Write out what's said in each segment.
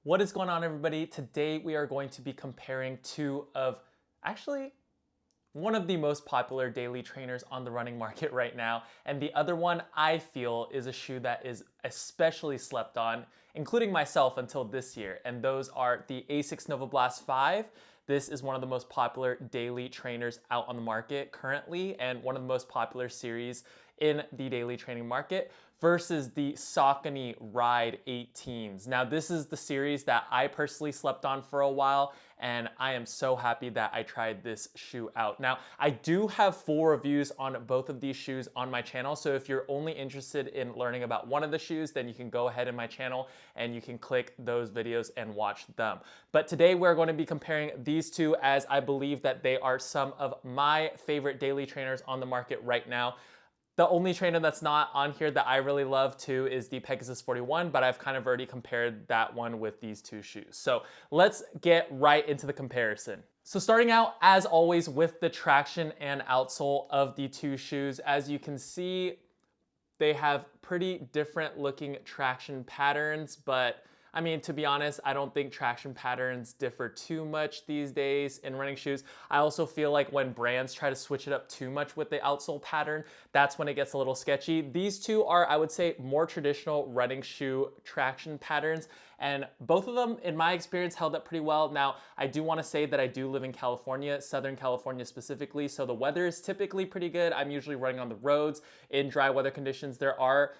What is going on, everybody? Today we are going to be comparing two of actually one of the most popular daily trainers on the running market right now, and the other one I feel is a shoe that is especially slept on, including myself until this year, and those are the ASICS Novablast 5. This is one of the most popular daily trainers out on the market currently, and one of the most popular series in the daily training market, versus the Saucony Ride 18s. Now, this is the series that I personally slept on for a while, and I am so happy that I tried this shoe out. Now, I do have full reviews on both of these shoes on my channel, so if you're only interested in learning about one of the shoes, then you can go ahead in my channel and you can click those videos and watch them. But today we're going to be comparing these two, as I believe that they are some of my favorite daily trainers on the market right now. The only trainer that's not on here that I really love too is the Pegasus 41, but I've kind of already compared that one with these two shoes. So let's get right into the comparison. So starting out, as always, with the traction and outsole of the two shoes. As you can see, they have pretty different looking traction patterns, but I mean, to be honest, I don't think traction patterns differ too much these days in running shoes. I also feel like when brands try to switch it up too much with the outsole pattern, that's when it gets a little sketchy. These two are, I would say, more traditional running shoe traction patterns, and both of them, in my experience, held up pretty well. Now, I do want to say that I do live in California, Southern California specifically, so the weather is typically pretty good. I'm usually running on the roads in dry weather conditions. There are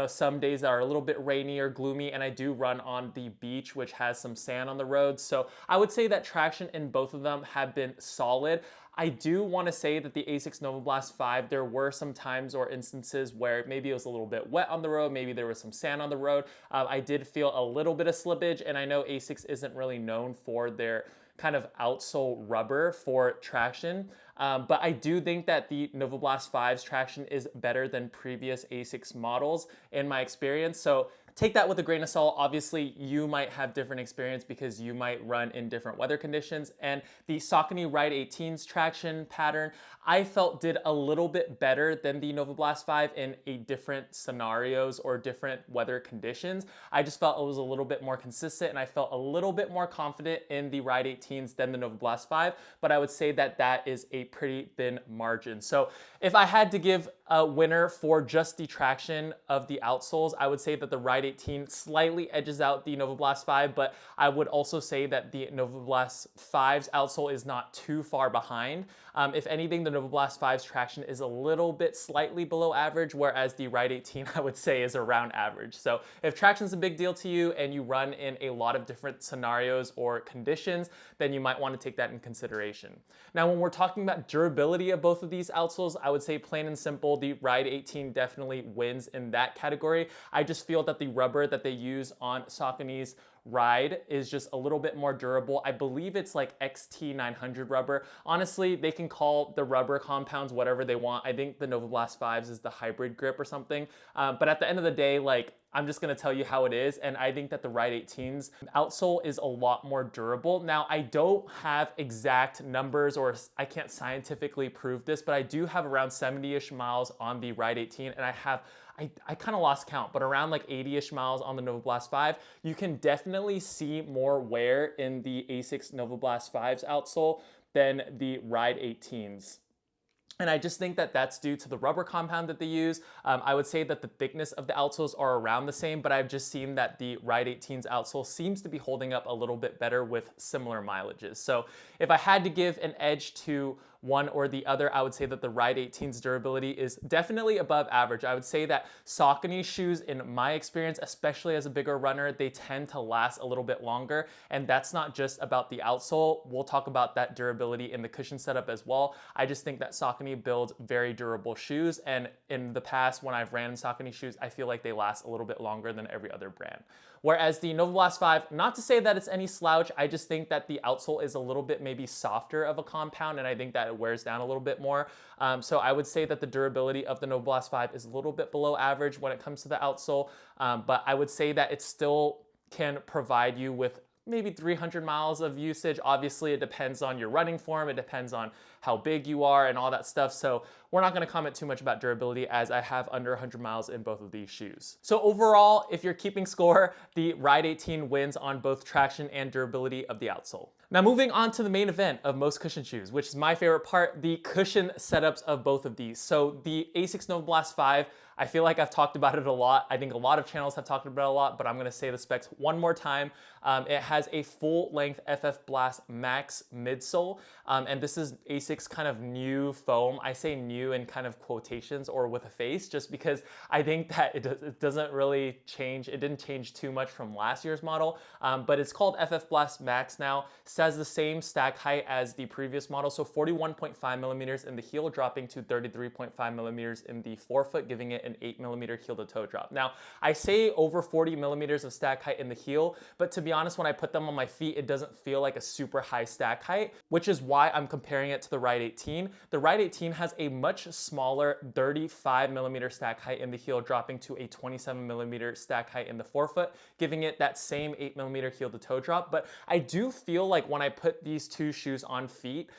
some days that are a little bit rainy or gloomy, and I do run on the beach, which has some sand on the road. So I would say that traction in both of them have been solid. I do want to say that the ASICS Novablast 5, there were some times or instances where maybe it was a little bit wet on the road, maybe there was some sand on the road. I did feel a little bit of slippage, and I know ASICS isn't really known for their kind of outsole rubber for traction. But I do think that the Novablast 5's traction is better than previous ASICS models in my experience. So take that with a grain of salt. Obviously, you might have different experience because you might run in different weather conditions. And the Saucony Ride 18's traction pattern, I felt did a little bit better than the Novablast 5 in a different scenarios or different weather conditions. I just felt it was a little bit more consistent, and I felt a little bit more confident in the Ride 18s than the Novablast 5, but I would say that that is a pretty thin margin. So if I had to give a winner for just the traction of the outsoles, I would say that the Ride 18 slightly edges out the Novablast 5, but I would also say that the Novablast 5's outsole is not too far behind. If anything, the Novablast 5's traction is a little bit slightly below average, whereas the Ride 18 I would say is around average. So if traction is a big deal to you and you run in a lot of different scenarios or conditions, then you might want to take that in consideration. Now, when we're talking about durability of both of these outsoles, I would say plain and simple, the Ride 18 definitely wins in that category. I just feel that the rubber that they use on Saucony's Ride is just a little bit more durable. I believe it's like XT900 rubber. Honestly, they can call the rubber compounds whatever they want. I think the Novablast 5's is the hybrid grip or something. But at the end of the day, like, I'm just gonna tell you how it is, and I think that the Ride 18's outsole is a lot more durable. Now, I don't have exact numbers, or I can't scientifically prove this, but I do have around 70-ish miles on the Ride 18, and I kind of lost count, but around like 80-ish miles on the Novablast 5. You can definitely see more wear in the ASICS Novablast 5's outsole than the Ride 18's. And I just think that that's due to the rubber compound that they use. I would say that the thickness of the outsoles are around the same, but I've just seen that the Ride 18's outsole seems to be holding up a little bit better with similar mileages. So if I had to give an edge to one or the other, I would say that the Ride 18's durability is definitely above average. I would say that Saucony shoes, in my experience, especially as a bigger runner, they tend to last a little bit longer, and that's not just about the outsole. We'll talk about that durability in the cushion setup as well. I just think that Saucony builds very durable shoes, and in the past, when I've ran in Saucony shoes, I feel like they last a little bit longer than every other brand. Whereas the Novablast 5, not to say that it's any slouch, I just think that the outsole is a little bit maybe softer of a compound, and I think that it wears down a little bit more. So I would say that the durability of the Novablast 5 is a little bit below average when it comes to the outsole, but I would say that it still can provide you with maybe 300 miles of usage. Obviously, it depends on your running form, it depends on how big you are and all that stuff. So we're not gonna comment too much about durability as I have under 100 miles in both of these shoes. So overall, if you're keeping score, the Ride 18 wins on both traction and durability of the outsole. Now moving on to the main event of most cushion shoes, which is my favorite part, the cushion setups of both of these. So the ASICS Novablast 5, I feel like I've talked about it a lot. I think a lot of channels have talked about it a lot, but I'm gonna say the specs one more time. It has a full-length FF Blast Max midsole, and this is ASICS kind of new foam. I say new in kind of quotations or with a face, just because I think that it doesn't really change. It didn't change too much from last year's model, but it's called FF Blast Max now. It has the same stack height as the previous model, so 41.5 millimeters in the heel, dropping to 33.5 millimeters in the forefoot, giving it an 8 millimeter heel to toe drop. Now, I say over 40 millimeters of stack height in the heel, but to be honest, when I put them on my feet, it doesn't feel like a super high stack height, which is why I'm comparing it to the Ride 18. The Ride 18 has a much smaller 35 millimeter stack height in the heel, dropping to a 27 millimeter stack height in the forefoot, giving it that same 8 millimeter heel to toe drop. But I do feel like when I put these two shoes on feet,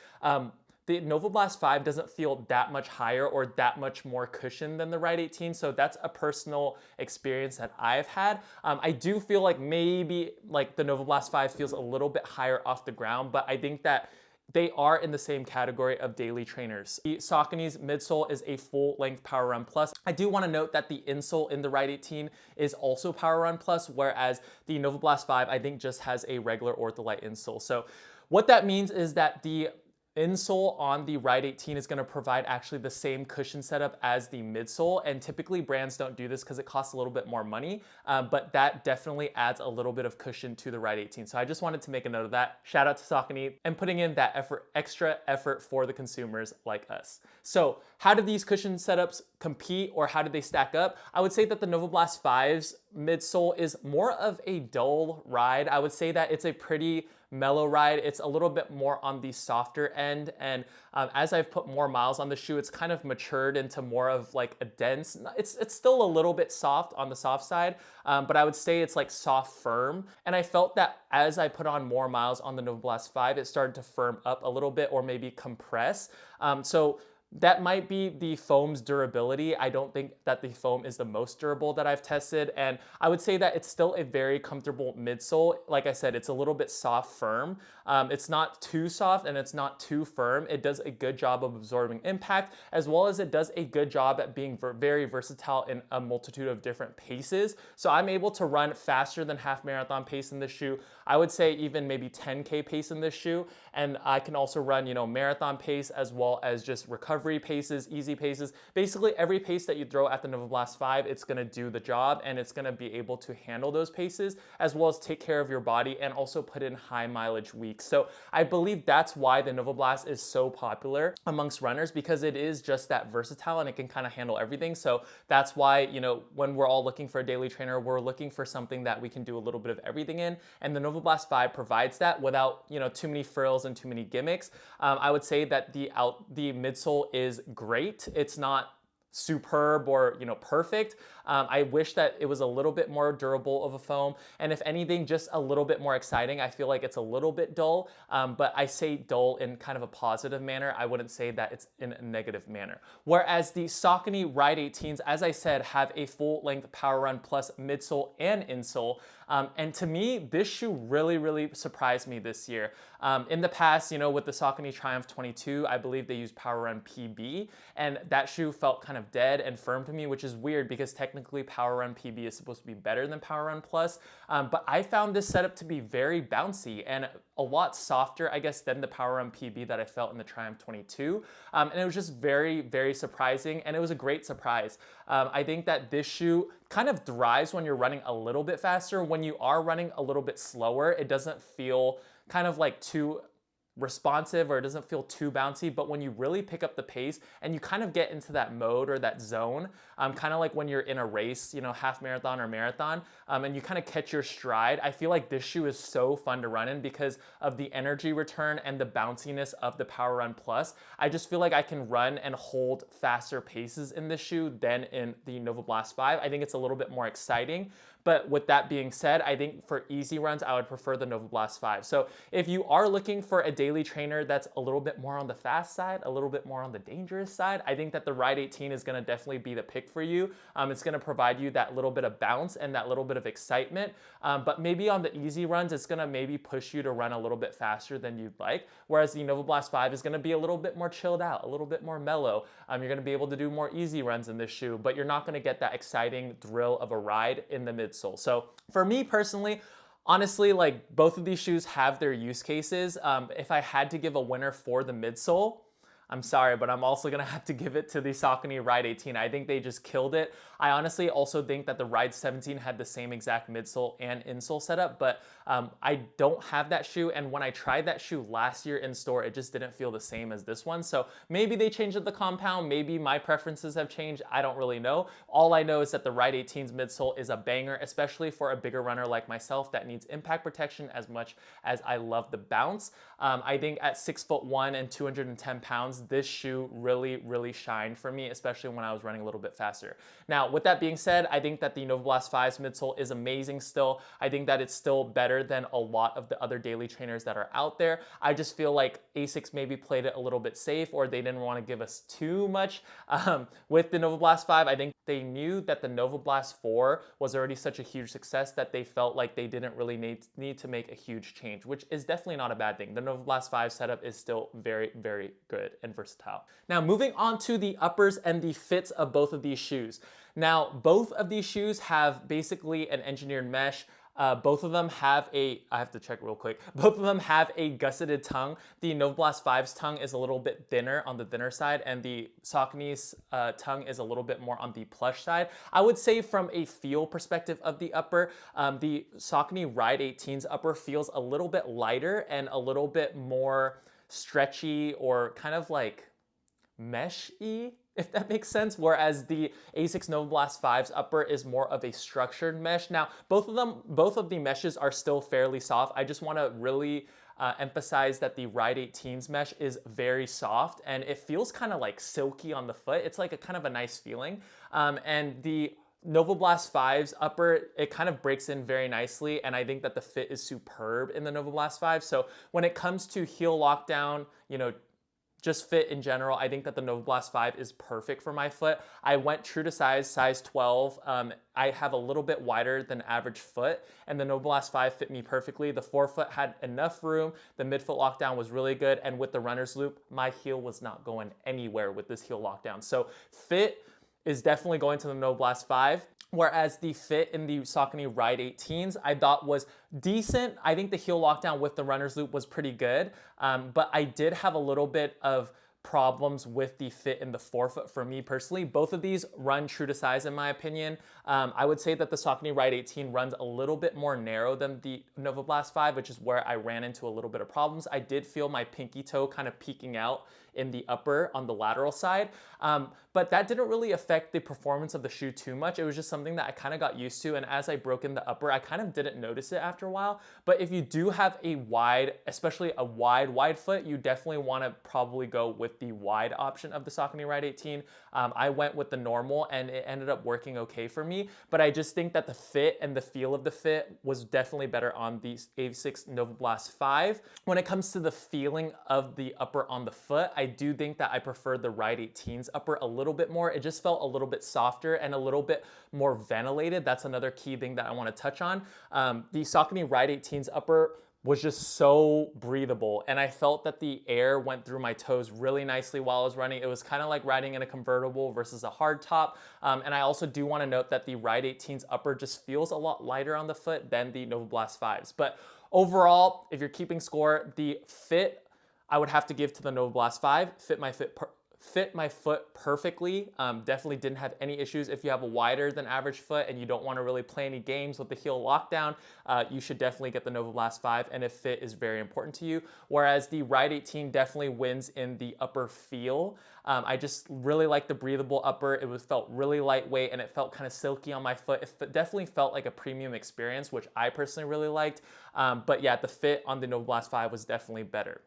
the Novablast 5 doesn't feel that much higher or that much more cushion than the Ride 18, so that's a personal experience that I've had. I do feel like maybe like the Novablast 5 feels a little bit higher off the ground, but I think that they are in the same category of daily trainers. The Saucony's midsole is a full-length Power Run Plus. I do want to note that the insole in the Ride 18 is also Power Run Plus, whereas the Novablast 5 I think just has a regular Ortholite insole. So what that means is that the insole on the Ride 18 is going to provide actually the same cushion setup as the midsole, and typically brands don't do this because it costs a little bit more money, but that definitely adds a little bit of cushion to the Ride 18. So I just wanted to make a note of that. Shout out to Saucony and putting in that extra effort for the consumers like us. So how do these cushion setups compete, or how do they stack up? I would say that the Novablast 5's midsole is more of a dull ride. I would say that it's a pretty mellow ride. It's a little bit more on the softer end, and as I've put more miles on the shoe, it's kind of matured into more of like a dense, it's still a little bit soft on the soft side, but I would say it's like soft firm. And I felt that as I put on more miles on the Novablast 5, it started to firm up a little bit or maybe compress. So that might be the foam's durability. I don't think that the foam is the most durable that I've tested, and I would say that it's still a very comfortable midsole. Like I said, it's a little bit soft firm. It's not too soft and it's not too firm. It does a good job of absorbing impact, as well as it does a good job at being very versatile in a multitude of different paces. So I'm able to run faster than half marathon pace in this shoe. I would say even maybe 10K pace in this shoe, and I can also run, marathon pace as well as just recovery paces, easy paces. Basically every pace that you throw at the Novablast 5, it's gonna do the job, and it's gonna be able to handle those paces as well as take care of your body and also put in high mileage weeks. So I believe that's why the Novablast is so popular amongst runners, because it is just that versatile and it can kind of handle everything. So that's why, when we're all looking for a daily trainer, we're looking for something that we can do a little bit of everything in, and the Novablast 5 provides that without, too many frills and too many gimmicks. I would say that the midsole is great. It's not superb or perfect. I wish that it was a little bit more durable of a foam, and if anything, just a little bit more exciting. I feel like it's a little bit dull, but I say dull in kind of a positive manner. I wouldn't say that it's in a negative manner. Whereas the Saucony Ride 18s, as I said, have a full-length Power Run Plus midsole and insole, and to me, this shoe really surprised me this year. In the past, with the Saucony Triumph 22, I believe they used Power Run PB, and that shoe felt kind of dead and firm to me, which is weird because technically Power Run PB is supposed to be better than Power Run Plus. But I found this setup to be very bouncy and a lot softer, I guess, than the Power Run PB that I felt in the Triumph 22. And it was just very surprising, and it was a great surprise. I think that this shoe kind of thrives when you're running a little bit faster. When you are running a little bit slower, it doesn't feel kind of like too responsive, or it doesn't feel too bouncy. But when you really pick up the pace and you kind of get into that mode or that zone, kind of like when you're in a race, half marathon or marathon, and you kind of catch your stride, I feel like this shoe is so fun to run in because of the energy return and the bounciness of the Power Run Plus. I just feel like I can run and hold faster paces in this shoe than in the Novablast 5. I think it's a little bit more exciting. But with that being said, I think for easy runs, I would prefer the Novablast 5. So if you are looking for a daily trainer that's a little bit more on the fast side, a little bit more on the dangerous side, I think that the Ride 18 is going to definitely be the pick for you. It's going to provide you that little bit of bounce and that little bit of excitement. But maybe on the easy runs, it's going to maybe push you to run a little bit faster than you'd like. Whereas the Novablast 5 is going to be a little bit more chilled out, a little bit more mellow. You're going to be able to do more easy runs in this shoe, but you're not going to get that exciting thrill of a ride in the midsole. So for me personally, honestly, like both of these shoes have their use cases. If I had to give a winner for the midsole, I'm sorry, but I'm also gonna have to give it to the Saucony Ride 18. I think they just killed it. I honestly also think that the Ride 17 had the same exact midsole and insole setup, but I don't have that shoe, and when I tried that shoe last year in store, it just didn't feel the same as this one. So maybe they changed the compound, maybe my preferences have changed, I don't really know. All I know is that the Ride 18's midsole is a banger, especially for a bigger runner like myself that needs impact protection as much as I love the bounce. I think at 6'1" and 210 pounds, this shoe really shined for me, especially when I was running a little bit faster. Now, with that being said, I think that the Novablast 5's midsole is amazing still. I think that it's still better than a lot of the other daily trainers that are out there. I just feel like ASICS maybe played it a little bit safe, or they didn't want to give us too much. With the Novablast 5, I think they knew that the Novablast 4 was already such a huge success that they felt like they didn't really need to make a huge change, which is definitely not a bad thing. The Novablast 5 setup is still very good and versatile. Now, moving on to the uppers and the fits of both of these shoes. Now, both of these shoes have basically an engineered mesh. Both of them have I have to check real quick. Both of them have a gusseted tongue. The Novablast 5's tongue is a little bit thinner on the thinner side, and the Saucony's tongue is a little bit more on the plush side. I would say from a feel perspective of the upper, the Saucony Ride 18's upper feels a little bit lighter and a little bit more stretchy or kind of like mesh-y, if that makes sense, whereas the ASICS Novablast 5's upper is more of a structured mesh. Now, both of the meshes are still fairly soft. I just want to really emphasize that the Ride 18's mesh is very soft and it feels kind of like silky on the foot. It's like a kind of a nice feeling. And the Novablast 5's upper, it kind of breaks in very nicely, and I think that the fit is superb in the Novablast 5. So when it comes to heel lockdown, you know, just fit in general, I think that the Novablast 5 is perfect for my foot. I went true to size 12. I have a little bit wider than average foot, and the Novablast 5 fit me perfectly. The forefoot had enough room, the midfoot lockdown was really good, and with the runner's loop, my heel was not going anywhere with this heel lockdown. So fit is definitely going to the Novablast 5. Whereas the fit in the Saucony Ride 18s I thought was decent. I think the heel lockdown with the runner's loop was pretty good, but I did have a little bit of problems with the fit in the forefoot for me personally. Both of these run true to size in my opinion. I would say that the Saucony Ride 18 runs a little bit more narrow than the Novablast 5, which is where I ran into a little bit of problems. I did feel my pinky toe kind of peeking out in the upper on the lateral side, but that didn't really affect the performance of the shoe too much. It was just something that I kind of got used to, and as I broke in the upper, I kind of didn't notice it after a while. But if you do have a wide, especially a wide foot, you definitely want to probably go with the wide option of the Saucony Ride 18. I went with the normal and it ended up working okay for me, but I just think that the fit and the feel of the fit was definitely better on the ASICS Novablast 5. When it comes to the feeling of the upper on the foot, I do think that I prefer the Ride 18's upper a little bit more. It just felt a little bit softer and a little bit more ventilated. That's another key thing that I want to touch on. The Saucony Ride 18's upper was just so breathable, and I felt that the air went through my toes really nicely while I was running. It was kind of like riding in a convertible versus a hard top, and I also do want to note that the Ride 18's upper just feels a lot lighter on the foot than the Novablast 5's. But overall, if you're keeping score, the fit I would have to give to the Novablast 5. Fit my foot perfectly. Definitely didn't have any issues. If you have a wider than average foot and you don't want to really play any games with the heel lockdown, you should definitely get the Novablast 5, and if fit is very important to you. Whereas the Ride 18 definitely wins in the upper feel. I just really like the breathable upper. It felt really lightweight and it felt kind of silky on my foot. It definitely felt like a premium experience, which I personally really liked. But yeah, the fit on the Novablast 5 was definitely better.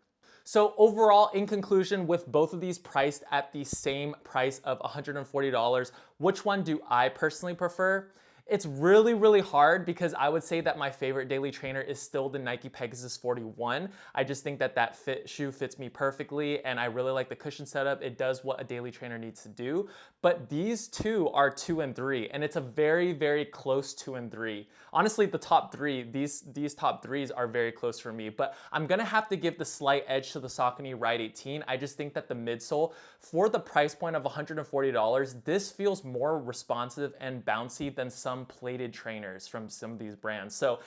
So overall, in conclusion, with both of these priced at the same price of $140, which one do I personally prefer? It's really, really hard because I would say that my favorite daily trainer is still the Nike Pegasus 41. I just think that that shoe fits me perfectly, and I really like the cushion setup. It does what a daily trainer needs to do. But these two are 2 and 3, and it's a very, very close 2 and 3. Honestly, the top three, these top threes are very close for me, but I'm gonna have to give the slight edge to the Saucony Ride 18. I just think that the midsole, for the price point of $140, this feels more responsive and bouncy than some plated trainers from some of these brands. So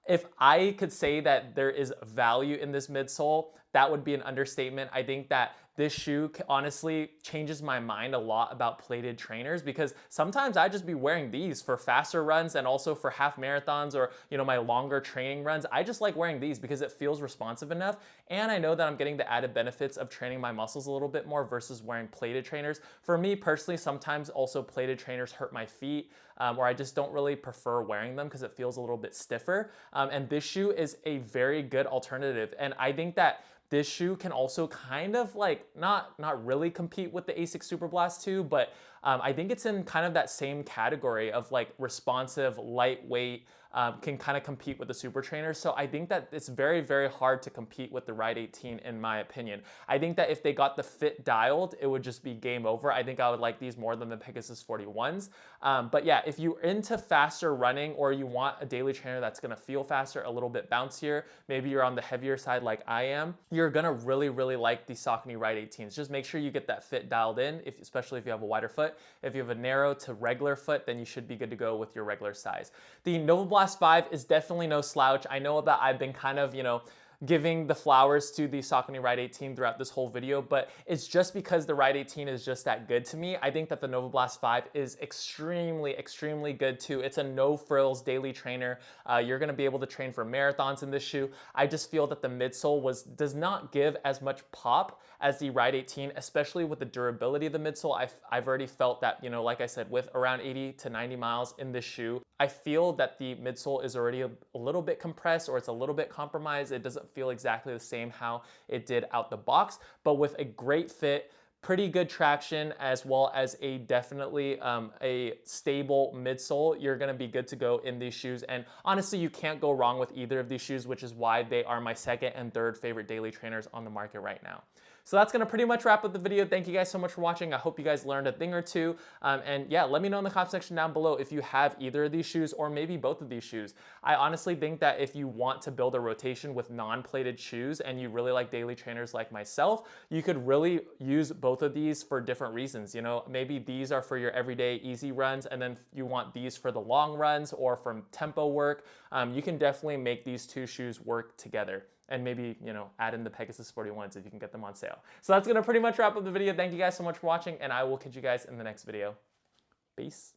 if I could say that there is value in this midsole, that would be an understatement. I think that this shoe honestly changes my mind a lot about plated trainers, because sometimes I just be wearing these for faster runs and also for half marathons or, you know, my longer training runs. I just like wearing these because it feels responsive enough, and I know that I'm getting the added benefits of training my muscles a little bit more versus wearing plated trainers. For me personally, sometimes also plated trainers hurt my feet, or I just don't really prefer wearing them because it feels a little bit stiffer. And this shoe is a very good alternative, and I think that this shoe can also kind of like not really compete with the ASICS Superblast 2, but I think it's in kind of that same category of like responsive, lightweight, can kind of compete with the Super Trainers. So I think that it's very, very hard to compete with the Ride 18 in my opinion. I think that if they got the fit dialed, it would just be game over. I think I would like these more than the Pegasus 41s. But yeah, if you're into faster running or you want a daily trainer that's gonna feel faster, a little bit bouncier, maybe you're on the heavier side like I am, you're gonna really, really like the Saucony Ride 18s. Just make sure you get that fit dialed in, especially if you have a wider foot. If you have a narrow to regular foot, then you should be good to go with your regular size. The Novablast 5 is definitely no slouch. I know that I've been kind of, you know, giving the flowers to the Saucony Ride 18 throughout this whole video, but it's just because the Ride 18 is just that good to me. I think that the Novablast 5 is extremely, extremely good too. It's a no frills daily trainer. You're gonna be able to train for marathons in this shoe. I just feel that the midsole does not give as much pop as the Ride 18, especially with the durability of the midsole. I've already felt that, you know, like I said, with around 80 to 90 miles in this shoe, I feel that the midsole is already a little bit compressed, or it's a little bit compromised. It doesn't feel exactly the same how it did out the box, but with a great fit, pretty good traction, as well as a definitely a stable midsole, you're gonna be good to go in these shoes. And honestly, you can't go wrong with either of these shoes, which is why they are my second and third favorite daily trainers on the market right now. So that's gonna pretty much wrap up the video. Thank you guys so much for watching. I hope you guys learned a thing or two. And yeah, let me know in the comment section down below if you have either of these shoes or maybe both of these shoes. I honestly think that if you want to build a rotation with non-plated shoes and you really like daily trainers like myself, you could really use both of these for different reasons. You know, maybe these are for your everyday easy runs, and then you want these for the long runs or from tempo work. You can definitely make these two shoes work together. And maybe, you know, add in the Pegasus 41s if you can get them on sale. So that's gonna pretty much wrap up the video. Thank you guys so much for watching, and I will catch you guys in the next video. Peace.